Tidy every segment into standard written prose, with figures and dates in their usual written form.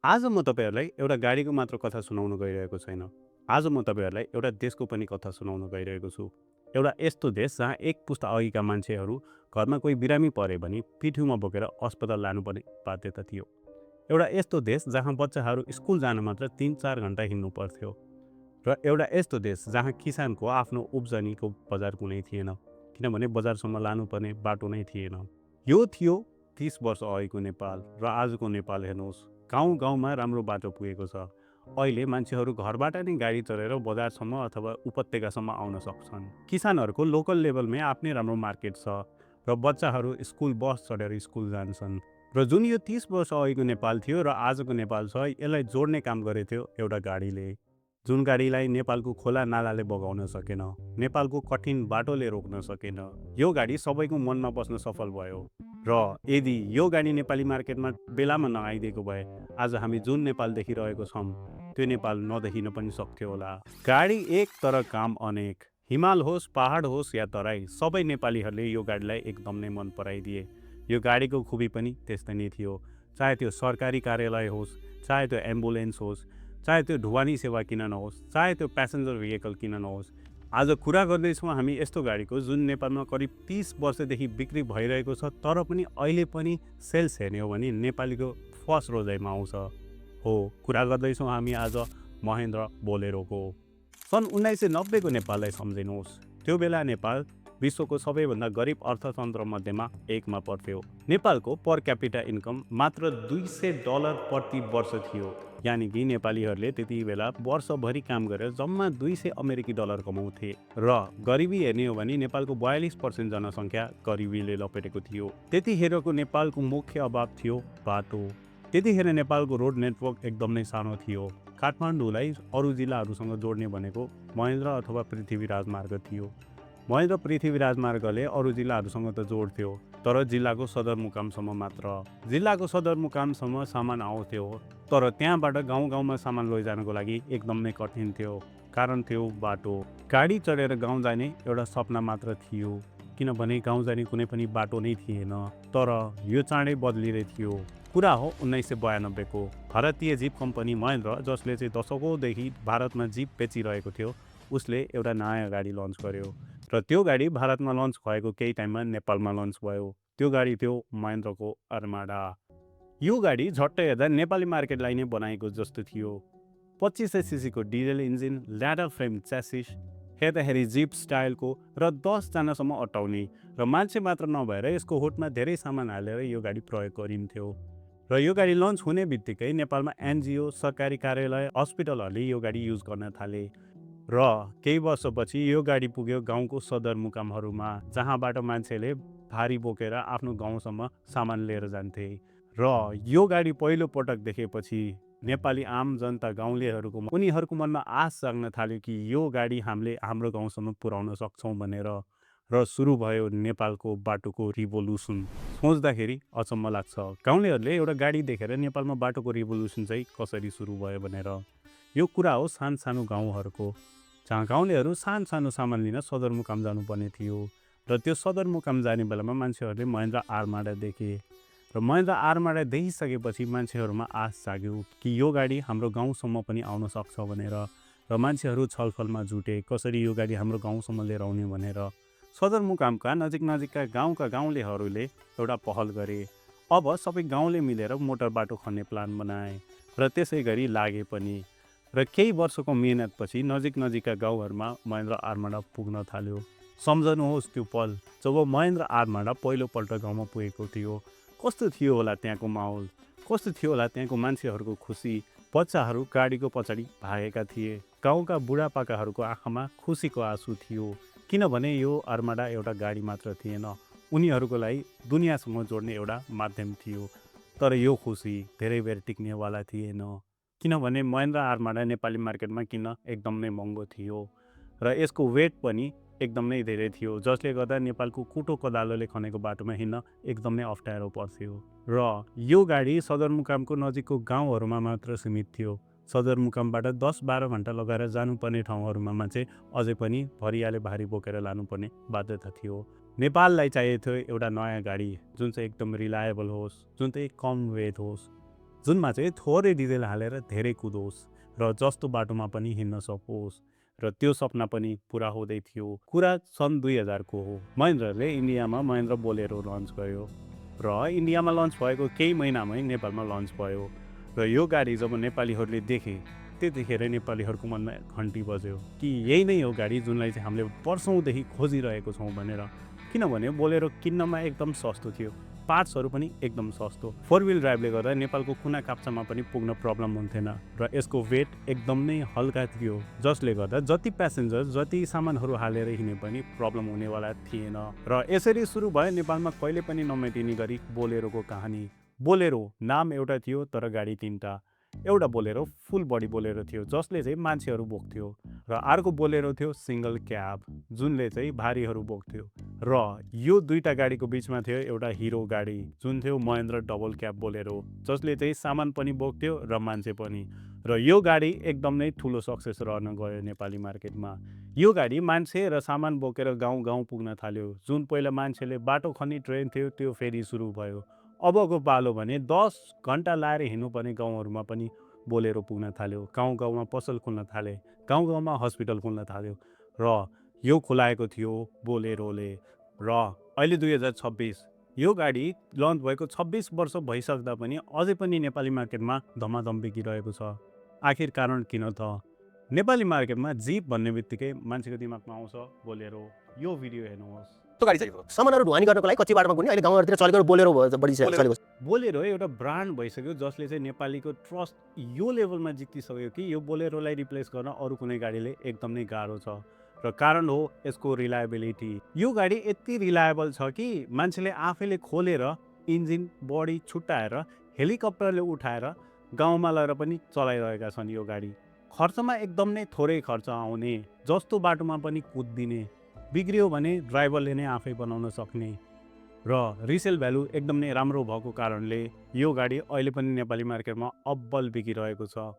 आज म तपाईँहरूलाई एउटा गाडीको मात्र कथा सुनाउन गइरहेको छैन। आज म तपाईँहरूलाई एउटा देशको पनि कथा सुनाउन गइरहेको छु। एउटा यस्तो देश जहाँ एक पुस्ता अघिका मान्छेहरू घरमा कोही बिरामी परे भने पिठ्युमा बोकेर अस्पताल लानुपर्ने बाध्यता थियो। एउटा यस्तो देश जहाँ बच्चाहरू स्कुल जान मात्र 3-4 घन्टा हिँड्नु पर्थ्यो। र एउटा यस्तो देश जहाँ किसानको आफ्नो उब्जनीको बजार कुनै थिएन, किनभने बजारसम्म लानुपर्ने बाटो नै थिएन। यो थियो 30 वर्ष अघिको नेपाल। र आजको नेपाल हेर्नुहोस्, गाउँ गाउँमा राम्रो बाटो पुगेको छ। अहिले मान्छेहरू घरबाट नै गाडी चढेर बजारसम्म अथवा उपत्यकासम्म आउन सक्छन्। किसानहरूको लोकल लेभलमै आफ्नै राम्रो मार्केट छ र बच्चाहरू स्कुल बस चढेर स्कुल जान्छन्। र जुन यो 30 वर्ष अघिको नेपाल थियो र आजको नेपाल छ, यसलाई जोड्ने काम गरेको थियो एउटा गाडीले। जुन गाडीलाई नेपालको खोला नालाले बगाउन सकेन, नेपालको कठिन बाटोले रोक्न सकेन। यो गाडी सबैको मनमा बस्न सफल भयो। र यदि यो गाडी नेपाली मार्केटमा बेलामा नआइदिएको भए आज हामी जुन नेपाल देखिरहेको छौँ त्यो नेपाल नदेखिन पनि सक्थ्यो होला। गाडी एक तर काम अनेक। हिमाल होस्, पहाड होस् या तराई, सबै नेपालीहरूले यो गाडीलाई एकदम नै मन पराइदिए। यो गाडीको खुबी पनि त्यस्तै नै थियो। चाहे त्यो सरकारी कार्यालय होस्, चाहे त्यो एम्बुलेन्स होस्, चाहे त्यो ढुवानी सेवा किन नहोस्, चाहे त्यो प्यासेन्जर भेहिकल किन नहोस्, आज कुरा गर्दैछौँ हामी यस्तो गाडीको जुन नेपालमा करिब 30 वर्षदेखि बिक्री भइरहेको छ, तर पनि अहिले पनि सेल्स हेर्ने हो भने नेपालीको फर्स्ट रोजाइमा आउँछ। हो, कुरा गर्दैछौँ हामी आज महेन्द्र बोलेरोको। सन् 1990 को नेपाललाई सम्झिनुहोस्। त्यो बेला नेपाल विश्वको सबैभन्दा गरिब अर्थतन्त्र मध्येमा एकमा पर्थ्यो। नेपालको पर क्यापिटा इन्कम मात्र $200 प्रति वर्ष थियो। यानि कि नेपालीहरूले त्यति बेला वर्षभरि काम गरेर जम्मा $200 कमाउँथे। र गरिबी हेर्ने हो भने नेपालको 42% जनसङ्ख्या गरिबीले लपेटेको थियो। त्यतिखेरको नेपालको मुख्य अभाव थियो बाटो। त्यतिखेर नेपालको रोड नेटवर्क एकदम नै सानो थियो। काठमाडौँलाई अरू जिल्लाहरूसँग जोड्ने भनेको महेन्द्र अथवा पृथ्वी राजमार्ग थियो। महेन्द्र पृथ्वी राजमार्गले अरू जिल्लाहरूसँग त जोड्थ्यो, तर जिल्लाको सदरमुकामसम्म मात्र। जिल्लाको सदरमुकामसम्म सामान आउँथ्यो, तर त्यहाँबाट गाउँ गाउँमा सामान लैजानको लागि एकदम नै कठिन थियो। कारण थियो बाटो। गाडी चढेर गाउँ जाने एउटा सपना मात्र थियो, किनभने गाउँ जाने कुनै पनि बाटो नै थिएन। तर यो चाँडै बदलिँदै थियो। कुरा हो 1992 को। भारतीय जीप कम्पनी महेन्द्र, जसले चाहिँ दशकौँदेखि भारतमा जीप बेचिरहेको थियो, उसले एउटा नयाँ गाडी लन्च गर्यो। र त्यो गाडी भारतमा लन्च भएको केही टाइममा नेपालमा लन्च भयो। त्यो गाडी थियो महेन्द्रको आर्माडा। यो गाडी झट्टै हेर्दा नेपाली मार्केटलाई नै बनाएको जस्तो थियो। 2500 सीसीको diesel engine, ladder frame chassis, हेर्दाखेरि जिप स्टाइलको र 10 जनासम्म अटाउने। र मान्छे मात्र नभएर यसको हुडमा धेरै सामान हालेर यो गाडी प्रयोग गरिन्थ्यो। र यो गाडी लन्च हुने बित्तिकै नेपालमा एनजिओ, सरकारी कार्यालय, हस्पिटलहरूले यो गाडी युज गर्न थाले। र केही वर्षपछि यो गाडी पुग्यो गाउँको सदरमुकामहरूमा, जहाँबाट मान्छेले भारी बोकेर आफ्नो गाउँसम्म सामान लिएर जान्थे। र यो गाडी पहिलो पटक देखेपछि नेपाली आम जनता गाउँलेहरूको उनीहरूको मनमा आश जाग्न थाल्यो कि यो गाडी हामीले हाम्रो गाउँसम्म पुर्याउन सक्छौँ भनेर। र सुरु भयो नेपालको बाटोको रिभोल्युसन। सोच्दाखेरि अचम्म लाग्छ, गाउँलेहरूले एउटा गाडी देखेर नेपालमा बाटोको रिभोल्युसन चाहिँ कसरी सुरु भयो भनेर। यो कुरा हो सानो गाउँहरूको, जहाँ गाउँलेहरू सानो सामान लिन सदरमुकाम जानुपर्ने थियो। र त्यो सदरमुकाम जाने बेलामा मान्छेहरूले महेन्द्र आर्माडा देखे। र महेन्द्र आर्माडा देखिसकेपछि मान्छेहरूमा आश जाग्यो कि यो गाडी हाम्रो गाउँसम्म पनि आउन सक्छ भनेर। र मान्छेहरू छलफलमा जुटे, कसरी यो गाडी हाम्रो गाउँसम्म लिएर आउने भनेर। सदरमुकामका नजिकका गाउँका गाउँलेहरूले एउटा पहल गरे। अब सबै गाउँले मिलेर मोटर बाटो खन्ने प्लान बनाए र त्यसै गरी लागे पनि। र केही वर्षको मेहनतपछि नजिकका गाउँहरूमा महेन्द्र आर्माडा पुग्न थाल्यो। सम्झनुहोस् त्यो पल जब महेन्द्र आर्माडा पहिलोपल्ट गाउँमा पुगेको थियो। कस्तो थियो होला त्यहाँको माहौल, कस्तो थियो होला त्यहाँको मान्छेहरूको खुसी। बच्चाहरू गाडीको पछाडि भागेका थिए। गाउँका बुढापाकाहरूको आँखामा खुसीको आँसु थियो, किनभने यो आर्माडा एउटा गाडी मात्र थिएन, उनीहरूको लागि दुनियाँसँग जोड्ने एउटा माध्यम थियो। तर यो खुसी धेरै बेर टिक्नेवाला थिएन, किनभने महेन्द्र आर्माडा नेपाली मार्केटमा किन्न एकदम नै महँगो थियो। र यसको वेट पनि एकदम नै धेरै थियो, जसले गर्दा नेपालको कुटो कोदालोले खनेको बाटोमा हिँड्न एकदम नै अप्ठ्यारो पर्थ्यो। र यो गाडी सदरमुकामको नजिकको गाउँहरूमा मात्र सीमित थियो। सदरमुकामबाट 10-12 घन्टा लगाएर जानुपर्ने ठाउँहरूमा चाहिँ अझै पनि भरियाले भारी बोकेर लानुपर्ने बाध्यता थियो। नेपाललाई चाहिएको थियो एउटा नयाँ गाडी जुन चाहिँ एकदम रिलायबल होस्, जुन चाहिँ कम वेट होस्, जुनमा चाहिँ थोरै डिजेल हालेर धेरै कुदोस् र जस्तो बाटोमा पनि हिँड्न सकोस् र त्यो सपना पनि पुरा हुँदै थियो। कुरा सन् 2000को हो। महेन्द्रले इन्डियामा महेन्द्र बोलेरो लन्च गर्यो र इन्डियामा लन्च भएको केही महिनामै नेपालमा लन्च भयो र यो गाडी जब नेपालीहरूले देखे त्यतिखेर नेपालीहरूको मनमा घन्टी बज्यो कि यही नै हो गाडी जुनलाई चाहिँ हामीले वर्षौँदेखि खोजिरहेको छौँ भनेर। किनभने बोलेरो किन्नमा एकदम सस्तो थियो, पार्ट्सहरू पनि एकदम सस्तो, 4 व्हिल ड्राइभले गर्दा नेपालको कुना काप्चामा पनि पुग्न प्रब्लम हुन्थेन र यसको वेट एकदम नै हल्का थियो, जसले गर्दा जति प्यासेन्जर जति सामानहरू हालेर हिँडे पनि प्रब्लम हुनेवाला थिएन। र यसरी सुरु भयो नेपालमा कहिले पनि नमेटिने गरी बोलेरोको कहानी। बोलेरो नाम एउटा थियो तर गाडी तीनटा। एउटा बोलेरो फुल बडी बोलेरो थियो जसले चाहिँ मान्छेहरू बोक्थ्यो र अर्को बोलेरो थियो सिङ्गल क्याब जुनले चाहिँ भारीहरू बोक्थ्यो र यो दुईटा गाडीको बिचमा थियो एउटा हिरो गाडी जुन थियो महेन्द्र डबल क्याब बोलेरो जसले चाहिँ सामान पनि बोक्थ्यो र मान्छे पनि। र यो गाडी एकदम नै ठुलो सक्सेस रहन गयो नेपाली मार्केटमा। यो गाडी मान्छे र सामान बोकेर गाउँ गाउँ पुग्न थाल्यो। जुन पहिला मान्छेले बाटो खनी ट्रेन थियो त्यो फेरि सुरु भयो। अबको पालो भने 10 घन्टा लाएर हिँड्नुपर्ने गाउँहरूमा पनि बोलेरो पुग्न थाल्यो। गाउँ गाउँमा पसल खुल्न थाले, गाउँ गाउँमा हस्पिटल खुल्न थाल्यो र यो खुलाएको थियो बोलेरोले। र अहिले 2026 यो गाडी लन्च भएको 26 वर्ष भइसक्दा पनि अझै पनि नेपाली मार्केटमा धमाधम बिकिरहेको छ। आखिर कारण किन त? नेपाली मार्केटमा जिप भन्ने बित्तिकै मान्छेको दिमागमा आउँछ बोलेरो। यो भिडियो हेर्नुहोस्। त्यो गाडी चाहिँ सामानहरू ढुवानी गर्नको लागि कच्ची बाटोमा कुनै अहिले गाउँहरूतिर चलेको बोलेरो बढी चलेको। बोलेरो एउटा ब्रान्ड भइसक्यो जसले चाहिँ नेपालीको ट्रस्ट यो लेभलमा जितिसक्यो कि यो बोलेरोलाई रिप्लेस गर्न अरू कुनै गाडीले एकदम नै गाह्रो छ। र कारण हो यसको रिलायबिलिटी। यो गाडी यति रिलायबल छ कि मान्छेले आफैले खोलेर इन्जिन बडी छुट्टाएर हेलिकप्टरले उठाएर गाउँमा लगेर पनि चलाइरहेका छन्। यो गाडी खर्चमा एकदम नै थोरै खर्च आउने, जस्तो बाटोमा पनि कुदिने, बिग्रियो भने ड्राइभरले नै आफै बनाउन सक्ने र रिसेल भ्यालु एकदम नै राम्रो भएको कारणले यो गाडी अहिले पनि नेपाली मार्केटमा अब्बल बिकिरहेको छ।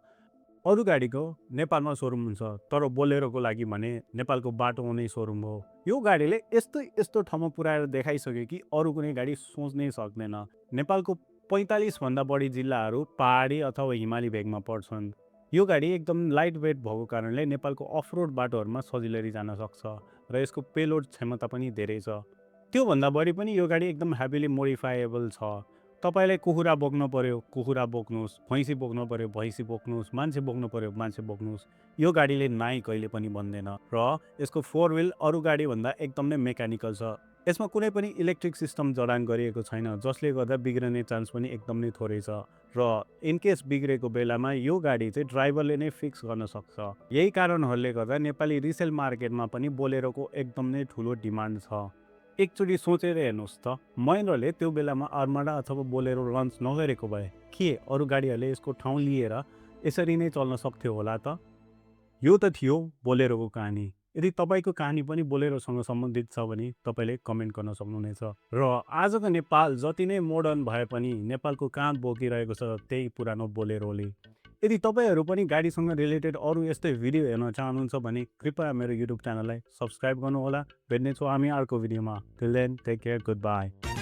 अरू गाडीको नेपालमा सोरुम हुन्छ तर बोलेरोको लागि भने नेपालको बाटो नै सोरुम हो। यो गाडीले यस्तो ठाउँमा पुऱ्याएर देखाइसक्यो कि अरू कुनै गाडी सोच्नै सक्दैन। नेपालको 45 भन्दा बढी जिल्लाहरू पहाडी अथवा हिमाली भेगमा पर्छन्। यो गाडी एकदम लाइट वेट भएको कारणले नेपालको अफरोड बाटोहरूमा सजिलै जान सक्छ र यसको पेलोड क्षमता पनि धेरै छ। त्योभन्दा बढी पनि यो गाडी एकदम हेभिली मोडिफाएबल छ। तपाईँलाई कुखुरा बोक्नु पर्यो कुखुरा बोक्नुहोस्, भैँसी बोक्नु पर्यो भैँसी बोक्नुहोस्, मान्छे बोक्नु पर्यो मान्छे बोक्नुहोस्। यो गाडीले नाइ कहिले पनि भन्दैन र यसको 4 व्हिल अरू गाडीभन्दा एकदम नै मेकानिकल छ। यसमा कुनै पनि इलेक्ट्रिक सिस्टम जडान गरिएको छैन जसले गर्दा बिग्रने चान्स पनि एकदम नै थोरै छ र इनकेस बिग्रेको बेलामा यो गाडी चाहिँ ड्राइभरले नै फिक्स गर्न सक्छ। यही कारणहरूले गर्दा नेपाली रिसेल मार्केटमा पनि बोलेरोको एकदम नै ठुलो डिमान्ड छ। एकचोटि सोचेर हेर्नुहोस् त, महेन्द्रले त्यो बेलामा आर्माडा अथवा बोलेरो लन्च नगरेको भए के अरू गाडीहरूले यसको ठाउँ लिएर यसरी नै चल्न सक्थ्यो होला त? यो त थियो बोलेरोको कहानी। यदि तपाईँको कहानी पनि बोलेरोसँग सम्बन्धित छ भने तपाईँले कमेन्ट गर्न सक्नुहुनेछ। र आजको नेपाल जति नै मोडर्न भए पनि नेपालको काँध बोकिरहेको छ त्यही पुरानो बोलेरोले। यदि तपाईँहरू पनि गाडीसँग रिलेटेड अरू यस्तै भिडियो हेर्न चाहनुहुन्छ भने कृपया मेरो युट्युब च्यानललाई सब्सक्राइब गर्नुहोला। भेट्नेछौँ हामी अर्को भिडियोमा। Till then take care, good by.